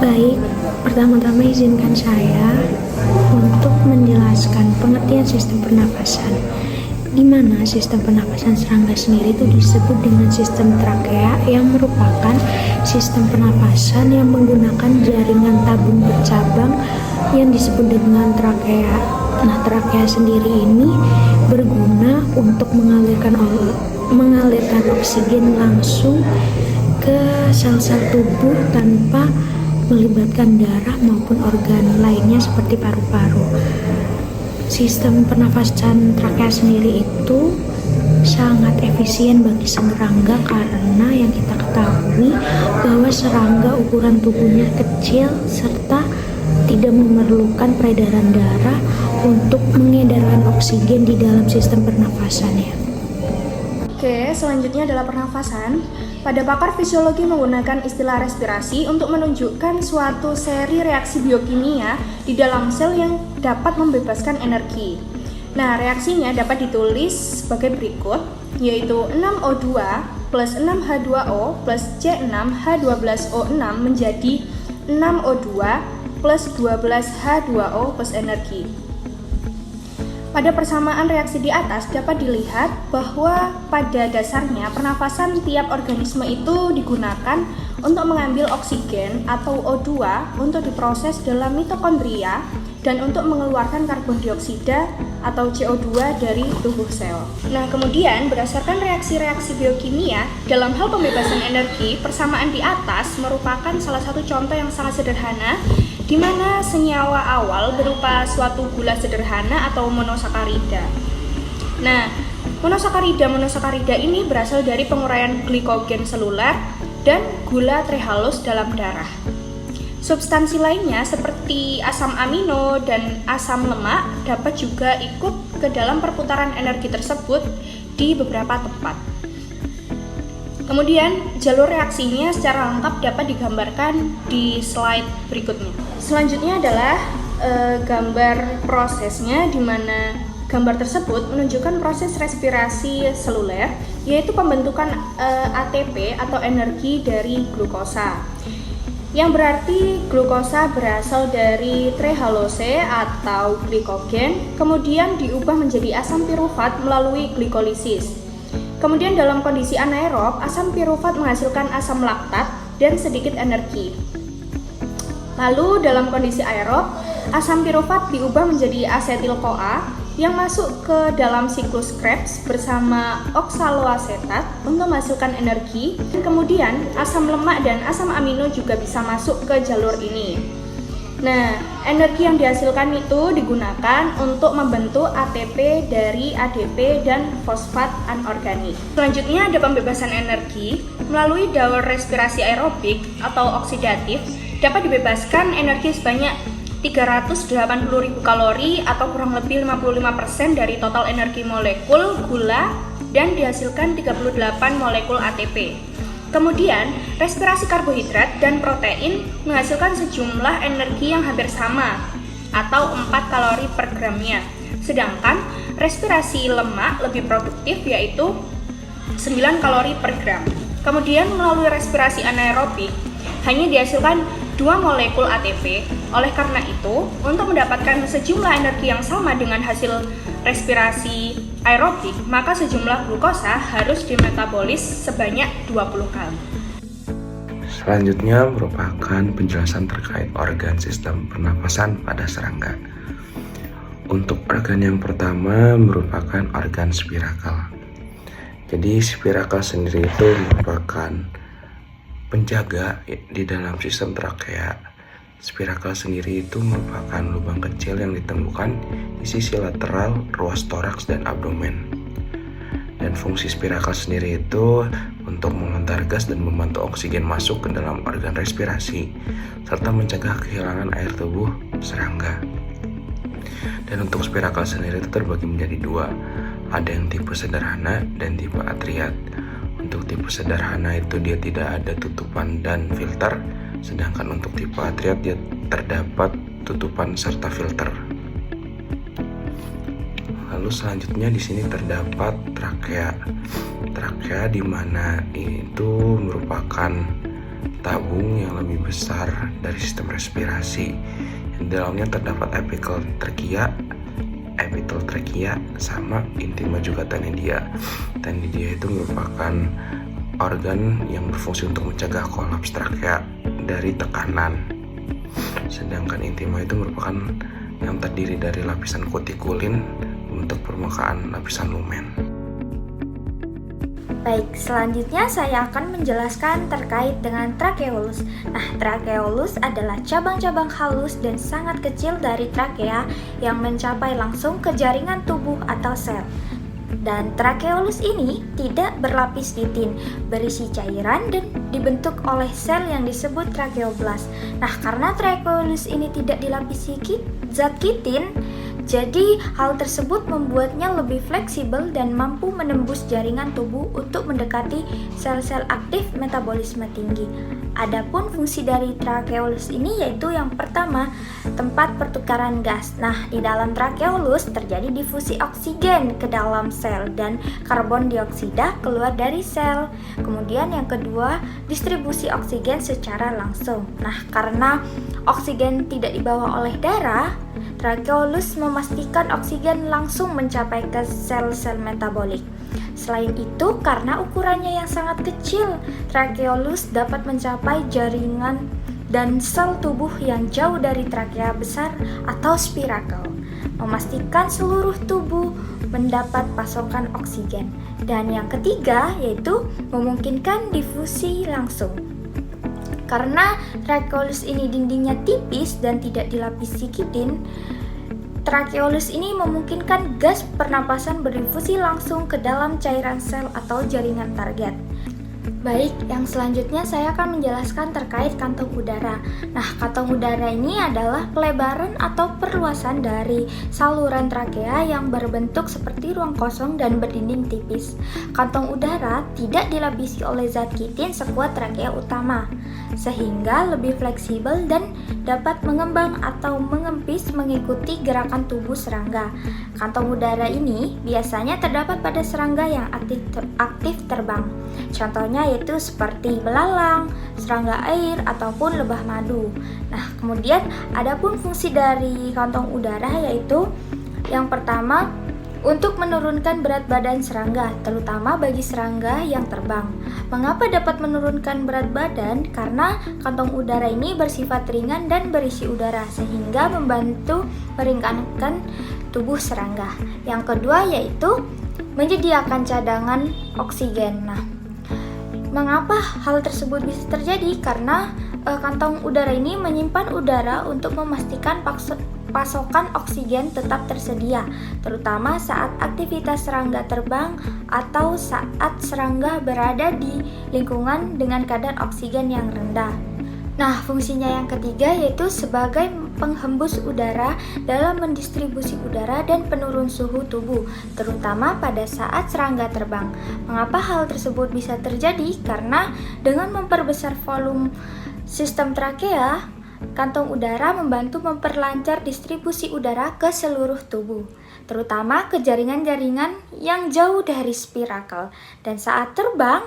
Baik, pertama-tama izinkan saya untuk menjelaskan pengertian sistem pernapasan. Di mana sistem pernapasan serangga sendiri itu disebut dengan sistem trakea, yang merupakan sistem pernapasan yang menggunakan jaringan tabung bercabang yang disebut dengan trakea. Nah, trakea sendiri ini berguna untuk mengalirkan oksigen langsung ke sel-sel tubuh tanpa melibatkan darah maupun organ lainnya seperti paru-paru. Sistem pernafasan trakea sendiri itu sangat efisien bagi serangga karena yang kita ketahui bahwa serangga ukuran tubuhnya kecil serta tidak memerlukan peredaran darah untuk mengedarkan oksigen di dalam sistem pernafasannya. Oke, selanjutnya adalah pernafasan. Pada pakar fisiologi menggunakan istilah respirasi untuk menunjukkan suatu seri reaksi biokimia di dalam sel yang dapat membebaskan energi. Nah, reaksinya dapat ditulis sebagai berikut, yaitu 6O2 plus 6H2O plus C6H12O6 menjadi 6O2 plus 12H2O plus energi. Pada persamaan reaksi di atas dapat dilihat bahwa pada dasarnya pernafasan tiap organisme itu digunakan untuk mengambil oksigen atau O2 untuk diproses dalam mitokondria dan untuk mengeluarkan karbon dioksida atau CO2 dari tubuh sel. Nah, kemudian berdasarkan reaksi-reaksi biokimia dalam hal pembebasan energi, persamaan di atas merupakan salah satu contoh yang sangat sederhana di mana senyawa awal berupa suatu gula sederhana atau monosakarida. Nah, monosakarida ini berasal dari penguraian glikogen seluler dan gula trehalus dalam darah. Substansi lainnya seperti asam amino dan asam lemak dapat juga ikut ke dalam perputaran energi tersebut di beberapa tempat. Kemudian jalur reaksinya secara lengkap dapat digambarkan di slide berikutnya. Selanjutnya adalah gambar prosesnya, di mana gambar tersebut menunjukkan proses respirasi seluler, yaitu pembentukan ATP atau energi dari glukosa. Yang berarti glukosa berasal dari trehalose atau glikogen, kemudian diubah menjadi asam pirufat melalui glikolisis. Kemudian dalam kondisi anaerob, asam pirufat menghasilkan asam laktat dan sedikit energi. Lalu dalam kondisi aerob, asam pirufat diubah menjadi asetil-CoA yang masuk ke dalam siklus Krebs bersama oksaloasetat untuk menghasilkan energi. Kemudian asam lemak dan asam amino juga bisa masuk ke jalur ini. Nah, energi yang dihasilkan itu digunakan untuk membentuk ATP dari ADP dan fosfat anorganik. Selanjutnya ada pembebasan energi melalui jalur respirasi aerobik atau oksidatif. Dapat dibebaskan energi sebanyak 380.000 kalori atau kurang lebih 55% dari total energi molekul gula dan dihasilkan 38 molekul ATP. Kemudian, respirasi karbohidrat dan protein menghasilkan sejumlah energi yang hampir sama atau 4 kalori per gramnya. Sedangkan respirasi lemak lebih produktif yaitu 9 kalori per gram. Kemudian melalui respirasi anaerobik hanya dihasilkan 2 molekul ATP. Oleh karena itu, untuk mendapatkan sejumlah energi yang sama dengan hasil respirasi aerobik, maka sejumlah glukosa harus dimetabolis sebanyak 20 kali. Selanjutnya merupakan penjelasan terkait organ sistem pernapasan pada serangga. Untuk organ yang pertama merupakan organ spirakal. Jadi spirakal sendiri itu merupakan penjaga di dalam sistem trakea. Spirakal sendiri itu merupakan lubang kecil yang ditemukan di sisi lateral ruas toraks dan abdomen. Dan fungsi spirakal sendiri itu untuk mengantar gas dan membantu oksigen masuk ke dalam organ respirasi, serta mencegah kehilangan air tubuh serangga. Dan untuk spirakal sendiri itu terbagi menjadi dua, ada yang tipe sederhana dan tipe atriat. Untuk tipe sederhana itu dia tidak ada tutupan dan filter, sedangkan untuk tipe atriat dia terdapat tutupan serta filter. Lalu selanjutnya di sini terdapat trakea. Trakea di mana itu merupakan tabung yang lebih besar dari sistem respirasi. Yang di dalamnya terdapat apical trachea, sama intima juga tendidia. Tendidia itu merupakan organ yang berfungsi untuk mencegah kolaps trakea dari tekanan. Sedangkan intima itu merupakan yang terdiri dari lapisan kutikulin untuk permukaan lapisan lumen. Baik, selanjutnya saya akan menjelaskan terkait dengan trakeolus. Nah, trakeolus adalah cabang-cabang halus dan sangat kecil dari trakea yang mencapai langsung ke jaringan tubuh atau sel. Dan trakeolus ini tidak berlapis kitin, berisi cairan dan dibentuk oleh sel yang disebut trakeoblas. Nah, karena trakeolus ini tidak dilapisi zat kitin, jadi hal tersebut membuatnya lebih fleksibel dan mampu menembus jaringan tubuh untuk mendekati sel-sel aktif metabolisme tinggi. Adapun fungsi dari trakeolus ini yaitu yang pertama, tempat pertukaran gas. Nah, di dalam trakeolus terjadi difusi oksigen ke dalam sel dan karbon dioksida keluar dari sel. Kemudian yang kedua, distribusi oksigen secara langsung. Nah, karena oksigen tidak dibawa oleh darah, trakeolus memastikan oksigen langsung mencapai ke sel-sel metabolik. Selain itu, karena ukurannya yang sangat kecil, trakeolus dapat mencapai jaringan dan sel tubuh yang jauh dari trakea besar atau spirakel, memastikan seluruh tubuh mendapat pasokan oksigen. Dan yang ketiga, yaitu memungkinkan difusi langsung. Karena trakeolus ini dindingnya tipis dan tidak dilapisi kitin, trakeolus ini memungkinkan gas pernapasan berdifusi langsung ke dalam cairan sel atau jaringan target. Baik, yang selanjutnya saya akan menjelaskan terkait kantong udara. Nah, kantong udara ini adalah pelebaran atau perluasan dari saluran trakea yang berbentuk seperti ruang kosong dan berdinding tipis. Kantong udara tidak dilapisi oleh zat kitin sekuat trakea utama, sehingga lebih fleksibel dan dapat mengembang atau mengempis mengikuti gerakan tubuh serangga. Kantong udara ini biasanya terdapat pada serangga yang aktif terbang. Contohnya yaitu seperti belalang, serangga air, ataupun lebah madu. Nah, kemudian adapun fungsi dari kantong udara yaitu yang pertama, untuk menurunkan berat badan serangga, terutama bagi serangga yang terbang. Mengapa dapat menurunkan berat badan? Karena kantong udara ini bersifat ringan dan berisi udara, sehingga membantu meringankan tubuh serangga. Yang kedua yaitu menyediakan cadangan oksigen. Nah, mengapa hal tersebut bisa terjadi? Karena kantong udara ini menyimpan udara untuk memastikan pasokan oksigen tetap tersedia, terutama saat aktivitas serangga terbang atau saat serangga berada di lingkungan dengan kadar oksigen yang rendah. Nah, fungsinya yang ketiga yaitu sebagai penghembus udara dalam mendistribusi udara dan penurun suhu tubuh, terutama pada saat serangga terbang. Mengapa hal tersebut bisa terjadi? Karena dengan memperbesar volume sistem trakea, kantong udara membantu memperlancar distribusi udara ke seluruh tubuh, terutama ke jaringan-jaringan yang jauh dari spirakel. Dan saat terbang,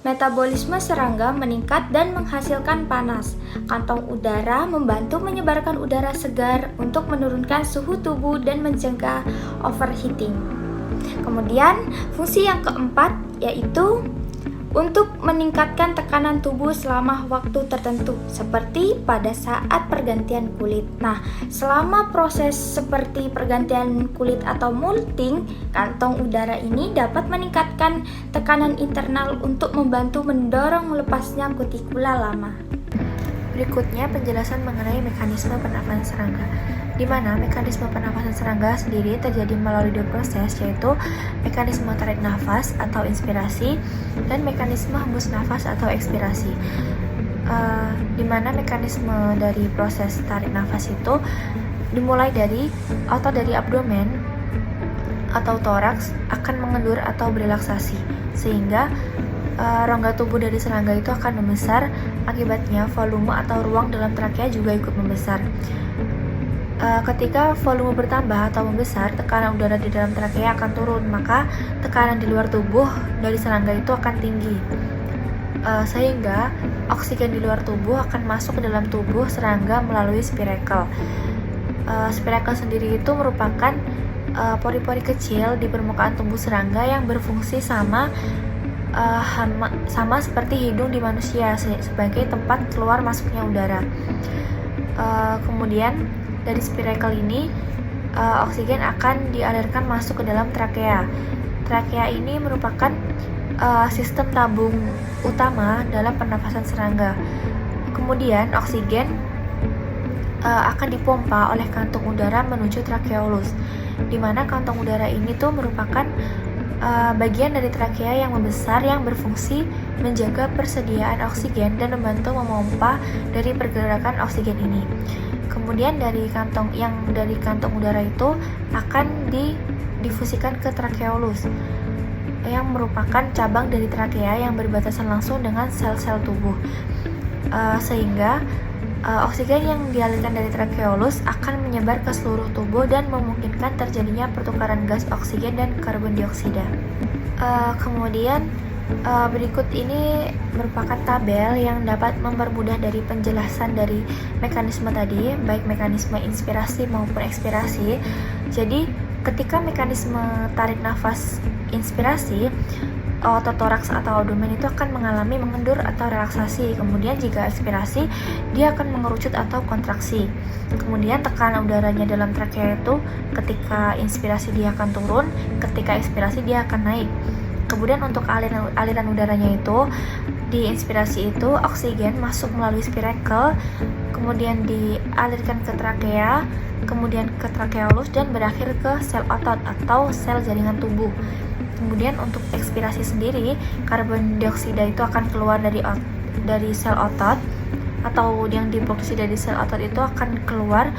metabolisme serangga meningkat dan menghasilkan panas. Kantong udara membantu menyebarkan udara segar untuk menurunkan suhu tubuh dan mencegah overheating. Kemudian, fungsi yang keempat yaitu untuk meningkatkan tekanan tubuh selama waktu tertentu, seperti pada saat pergantian kulit. Nah, selama proses seperti pergantian kulit atau molting, kantong udara ini dapat meningkatkan tekanan internal untuk membantu mendorong lepasnya kutikula lama. Berikutnya penjelasan mengenai mekanisme pernapasan serangga, di mana mekanisme pernapasan serangga sendiri terjadi melalui dua proses, yaitu mekanisme tarik nafas atau inspirasi dan mekanisme hembus nafas atau ekspirasi. Di mana mekanisme dari proses tarik nafas itu dimulai dari otot dari abdomen atau toraks akan mengendur atau berelaksasi, sehingga rongga tubuh dari serangga itu akan membesar. Akibatnya volume atau ruang dalam trakea juga ikut membesar. Ketika volume bertambah atau membesar, tekanan udara di dalam trakea akan turun, maka tekanan di luar tubuh dari serangga itu akan tinggi. sehingga oksigen di luar tubuh akan masuk ke dalam tubuh serangga melalui spirakel. Spirakel sendiri itu merupakan pori-pori kecil di permukaan tubuh serangga yang berfungsi sama seperti hidung di manusia sebagai tempat keluar masuknya udara. Kemudian dari spirakel ini oksigen akan dialirkan masuk ke dalam trakea. Trakea ini merupakan sistem tabung utama dalam pernafasan serangga. Kemudian oksigen akan dipompa oleh kantung udara menuju trakeolus, di mana kantung udara ini tuh merupakan bagian dari trakea yang membesar yang berfungsi menjaga persediaan oksigen dan membantu memompa dari pergerakan oksigen ini. Kemudian dari kantung udara itu akan didifusikan ke trakeolus, yang merupakan cabang dari trakea yang berbatasan langsung dengan sel-sel tubuh, sehingga oksigen yang dialirkan dari trakeolus akan menyebar ke seluruh tubuh dan memungkinkan terjadinya pertukaran gas oksigen dan karbon dioksida. Kemudian berikut ini merupakan tabel yang dapat mempermudah dari penjelasan dari mekanisme tadi, baik mekanisme inspirasi maupun ekspirasi. Jadi ketika mekanisme tarik nafas inspirasi, ototoraks atau abdomen itu akan mengalami mengendur atau relaksasi. Kemudian jika ekspirasi, dia akan mengerucut atau kontraksi. Kemudian tekanan udaranya dalam trakea itu ketika inspirasi dia akan turun, ketika ekspirasi dia akan naik. Kemudian untuk aliran udaranya itu, di inspirasi itu oksigen masuk melalui spirakel, kemudian dialirkan ke trakea, kemudian ke trakeolus dan berakhir ke sel otot atau sel jaringan tubuh. Kemudian untuk ekspirasi sendiri, karbon dioksida itu akan keluar dari sel otot, atau yang diproduksi dari sel otot itu akan keluar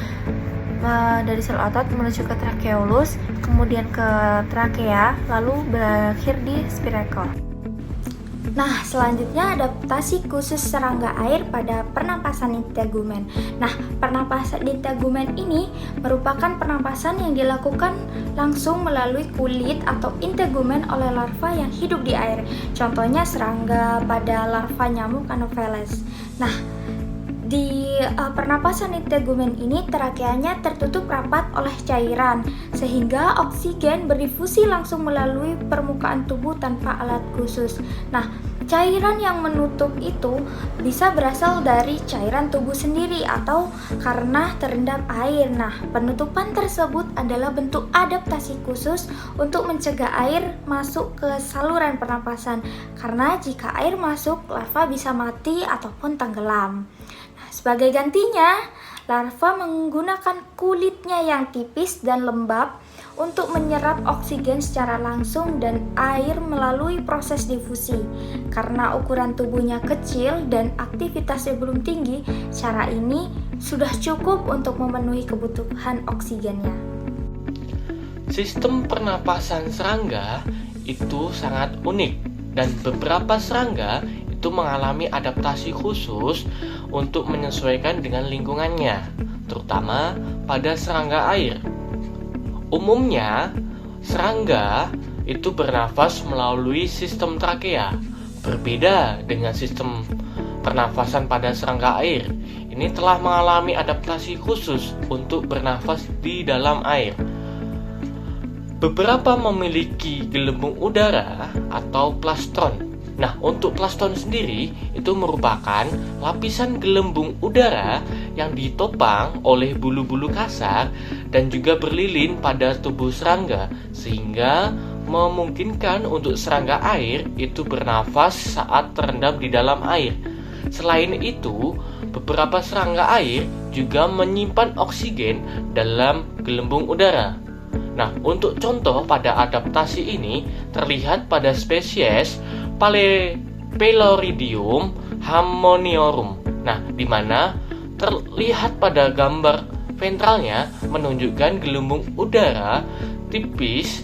dari sel otot menuju ke trakeolus, kemudian ke trakea, lalu berakhir di spirakel. Nah, selanjutnya adaptasi khusus serangga air pada pernapasan integumen. Nah, pernapasan integumen ini merupakan pernapasan yang dilakukan langsung melalui kulit atau integumen oleh larva yang hidup di air. Contohnya serangga pada larva nyamuk Anopheles. Nah, di pernapasan integumen ini trakeanya tertutup rapat oleh cairan sehingga oksigen berdifusi langsung melalui permukaan tubuh tanpa alat khusus. Nah, cairan yang menutup itu bisa berasal dari cairan tubuh sendiri atau karena terendam air. Nah, penutupan tersebut adalah bentuk adaptasi khusus untuk mencegah air masuk ke saluran pernapasan, karena jika air masuk, larva bisa mati ataupun tenggelam. Sebagai gantinya, larva menggunakan kulitnya yang tipis dan lembab untuk menyerap oksigen secara langsung dan air melalui proses difusi. Karena ukuran tubuhnya kecil dan aktivitasnya belum tinggi, cara ini sudah cukup untuk memenuhi kebutuhan oksigennya. Sistem pernapasan serangga itu sangat unik dan beberapa serangga itu mengalami adaptasi khusus untuk menyesuaikan dengan lingkungannya, terutama pada serangga air. Umumnya, serangga itu bernafas melalui sistem trakea, berbeda dengan sistem pernafasan pada serangga air. Ini telah mengalami adaptasi khusus untuk bernafas di dalam air. Beberapa memiliki gelembung udara atau plastron. Nah, untuk plastron sendiri itu merupakan lapisan gelembung udara yang ditopang oleh bulu-bulu kasar dan juga berlilin pada tubuh serangga, sehingga memungkinkan untuk serangga air itu bernafas saat terendam di dalam air. Selain itu, beberapa serangga air juga menyimpan oksigen dalam gelembung udara. Nah, untuk contoh pada adaptasi ini terlihat pada spesies Peloridium hammoniorum. Nah, di mana terlihat pada gambar ventralnya menunjukkan gelembung udara tipis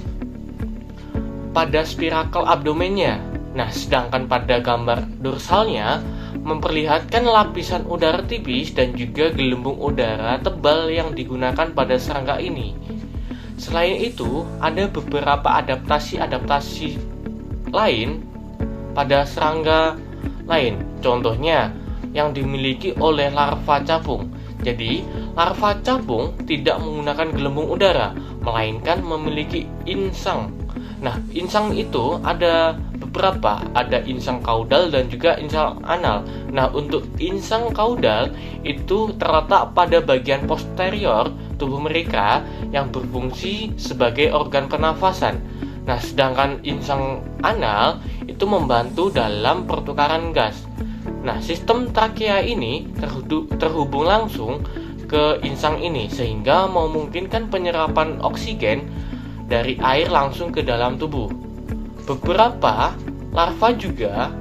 pada spirakel abdomennya. Nah, sedangkan pada gambar dorsalnya memperlihatkan lapisan udara tipis dan juga gelembung udara tebal yang digunakan pada serangga ini. Selain itu, ada beberapa adaptasi lain pada serangga lain. Contohnya yang dimiliki oleh larva capung. Jadi, larva capung tidak menggunakan gelembung udara, melainkan memiliki insang. Nah, insang itu ada beberapa, ada insang kaudal dan juga insang anal. Nah, untuk insang kaudal itu terletak pada bagian posterior tubuh mereka yang berfungsi sebagai organ pernafasan. Nah, sedangkan insang anal itu membantu dalam pertukaran gas. Nah, sistem trakea ini terhubung langsung ke insang ini sehingga memungkinkan penyerapan oksigen dari air langsung ke dalam tubuh. Beberapa larva juga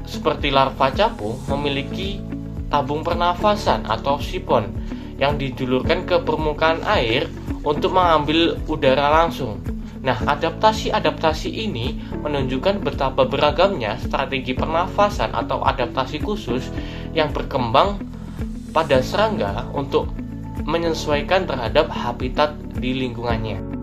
seperti larva capung memiliki tabung pernafasan atau sifon yang dijulurkan ke permukaan air untuk mengambil udara langsung. Nah, adaptasi ini menunjukkan betapa beragamnya strategi pernafasan atau adaptasi khusus yang berkembang pada serangga untuk menyesuaikan terhadap habitat di lingkungannya.